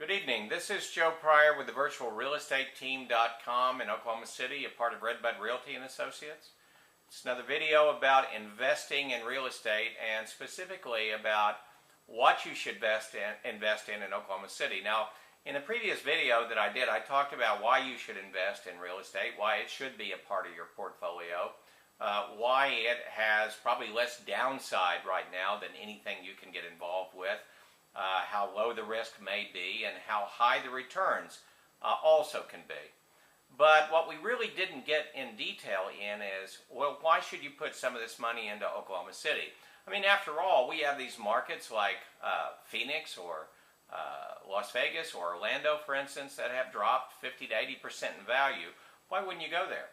Good evening. This is Joe Pryor with the virtualrealestateteam.com in Oklahoma City, a part of Redbud Realty and Associates. It's another video about investing in real estate and specifically about what you should invest in Oklahoma City. Now, in the previous video that I did, I talked about why you should invest in real estate, why it should be a part of your portfolio, why it has probably less downside right now than anything you can get involved with, how low the risk may be, and how high the returns also can be. But what we really didn't get in detail in is, well, why should you put some of this money into Oklahoma City? I mean, after all, we have these markets like Phoenix or Las Vegas or Orlando, for instance, that have dropped 50 to 80% in value. Why wouldn't you go there?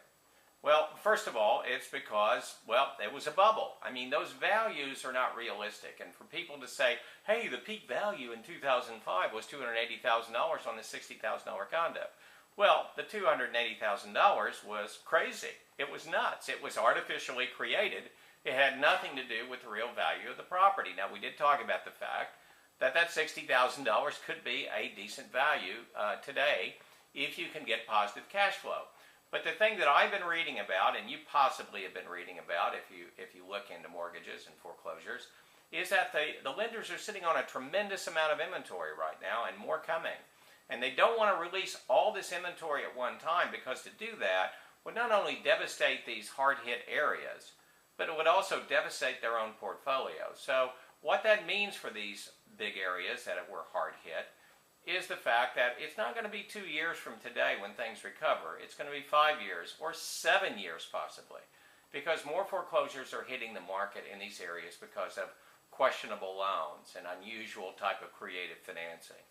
Well, first of all, it's because, well, it was a bubble. I mean, those values are not realistic. And for people to say, hey, the peak value in 2005 was $280,000 on the $60,000 condo. Well, the $280,000 was crazy. It was nuts. It was artificially created. It had nothing to do with the real value of the property. Now, we did talk about the fact that that $60,000 could be a decent value today if you can get positive cash flow. But the thing that I've been reading about, and you possibly have been reading about if you look into mortgages and foreclosures, is that the lenders are sitting on a tremendous amount of inventory right now and more coming. And they don't want to release all this inventory at one time because to do that would not only devastate these hard-hit areas, but it would also devastate their own portfolio. So what that means for these big areas that were hard-hit is the fact that it's not going to be 2 years from today when things recover. It's going to be 5 years or 7 years possibly, because more foreclosures are hitting the market in these areas because of questionable loans and unusual type of creative financing.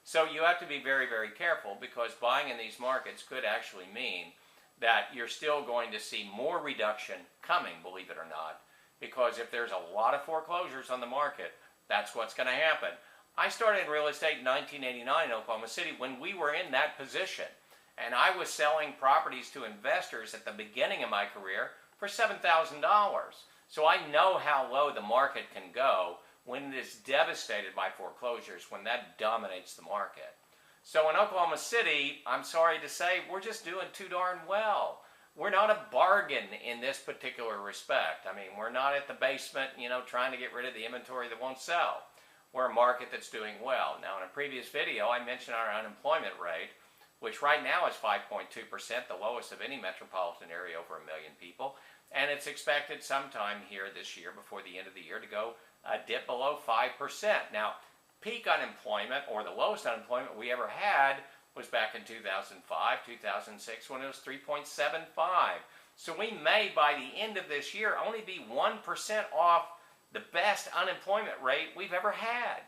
So you have to be very, very careful because buying in these markets could actually mean that you're still going to see more reduction coming, believe it or not, because if there's a lot of foreclosures on the market, that's what's going to happen. I started in real estate in 1989 in Oklahoma City when we were in that position. And I was selling properties to investors at the beginning of my career for $7,000. So I know how low the market can go when it is devastated by foreclosures, when that dominates the market. So in Oklahoma City, I'm sorry to say, we're just doing too darn well. We're not a bargain in this particular respect. I mean, we're not at the basement, trying to get rid of the inventory that won't sell. We're a market that's doing well. Now, in a previous video, I mentioned our unemployment rate, which right now is 5.2%, the lowest of any metropolitan area over 1 million people. And it's expected sometime here this year, before the end of the year, to go dip below 5%. Now, peak unemployment, or the lowest unemployment we ever had, was back in 2005, 2006, when it was 3.75. So we may, by the end of this year, only be 1% off the best unemployment rate we've ever had.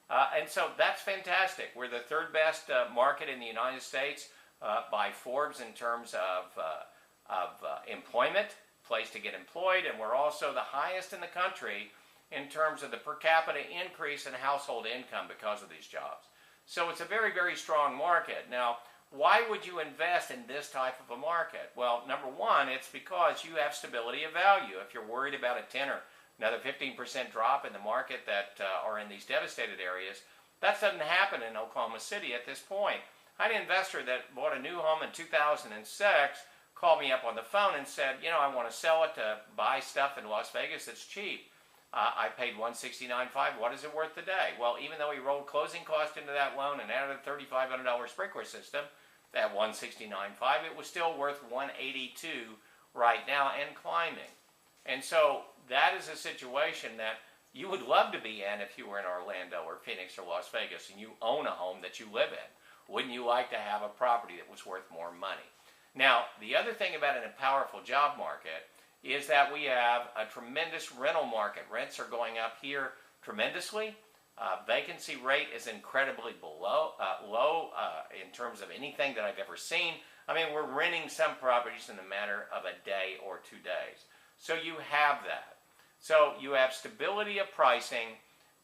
And so that's fantastic. We're the third best market in the United States by Forbes in terms of employment, place to get employed, and we're also the highest in the country in terms of the per capita increase in household income because of these jobs. So it's a very, very strong market. Now, why would you invest in this type of a market? Well, number one, it's because you have stability of value. If you're worried about a 10 or another 15% drop in the market that are in these devastated areas, that doesn't happen in Oklahoma City at this point. I had an investor that bought a new home in 2006, called me up on the phone and said, I want to sell it to buy stuff in Las Vegas that's cheap. I paid $169.5. What is it worth today? Well, even though he rolled closing cost into that loan and added a $3,500 sprinkler system, that $169.5, it was still worth $182 right now and climbing. And so that is a situation that you would love to be in if you were in Orlando or Phoenix or Las Vegas and you own a home that you live in. Wouldn't you like to have a property that was worth more money? Now, the other thing about a powerful job market is that we have a tremendous rental market. Rents are going up here tremendously. Vacancy rate is incredibly low in terms of anything that I've ever seen. I mean, we're renting some properties in a matter of a day or 2 days. So you have that. So you have stability of pricing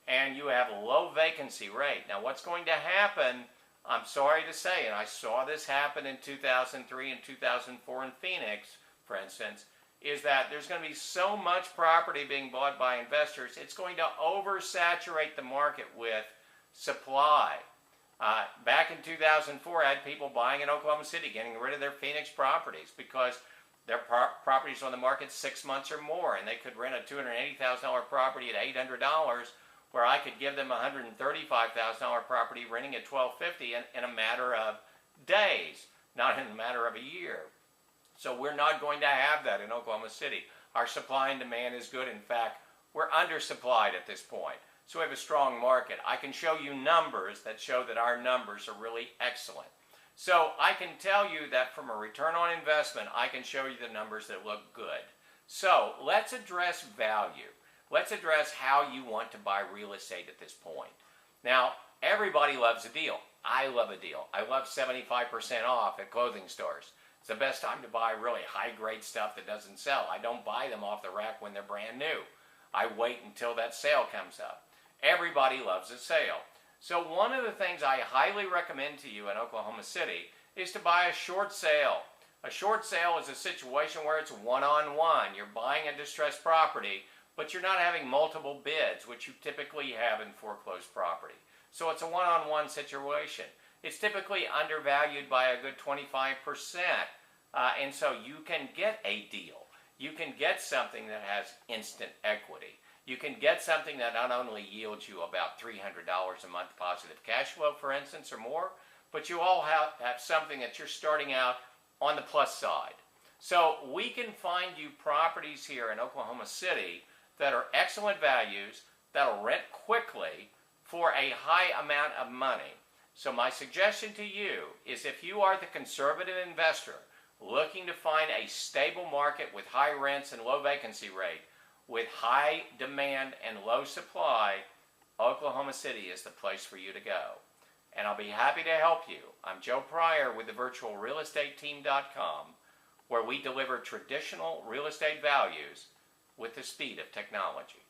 and you have a low vacancy rate. Now what's going to happen, I'm sorry to say, and I saw this happen in 2003 and 2004 in Phoenix, for instance, is that there's going to be so much property being bought by investors, it's going to oversaturate the market with supply. Back in 2004, I had people buying in Oklahoma City, getting rid of their Phoenix properties because their properties on the market 6 months or more, and they could rent a $280,000 property at $800, where I could give them a $135,000 property renting at $1,250 in a matter of days, not in a matter of a year. So we're not going to have that in Oklahoma City. Our supply and demand is good. In fact, we're undersupplied at this point. So we have a strong market. I can show you numbers that show that our numbers are really excellent. So I can tell you that from a return on investment, I can show you the numbers that look good. So let's address value. Let's address how you want to buy real estate at this point. Now, everybody loves a deal. I love a deal. I love 75% off at clothing stores. It's the best time to buy really high-grade stuff that doesn't sell. I don't buy them off the rack when they're brand new. I wait until that sale comes up. Everybody loves a sale. So one of the things I highly recommend to you in Oklahoma City is to buy a short sale. A short sale is a situation where it's one-on-one. You're buying a distressed property, but you're not having multiple bids, which you typically have in foreclosed property. So it's a one-on-one situation. It's typically undervalued by a good 25%, and so you can get a deal. You can get something that has instant equity. You can get something that not only yields you about $300 a month positive cash flow, for instance, or more, but you all have something that you're starting out on the plus side. So we can find you properties here in Oklahoma City that are excellent values, that'll rent quickly for a high amount of money. So my suggestion to you is, if you are the conservative investor looking to find a stable market with high rents and low vacancy rate, with high demand and low supply, Oklahoma City is the place for you to go. And I'll be happy to help you. I'm Joe Pryor with the virtualrealestateteam.com, where we deliver traditional real estate values with the speed of technology.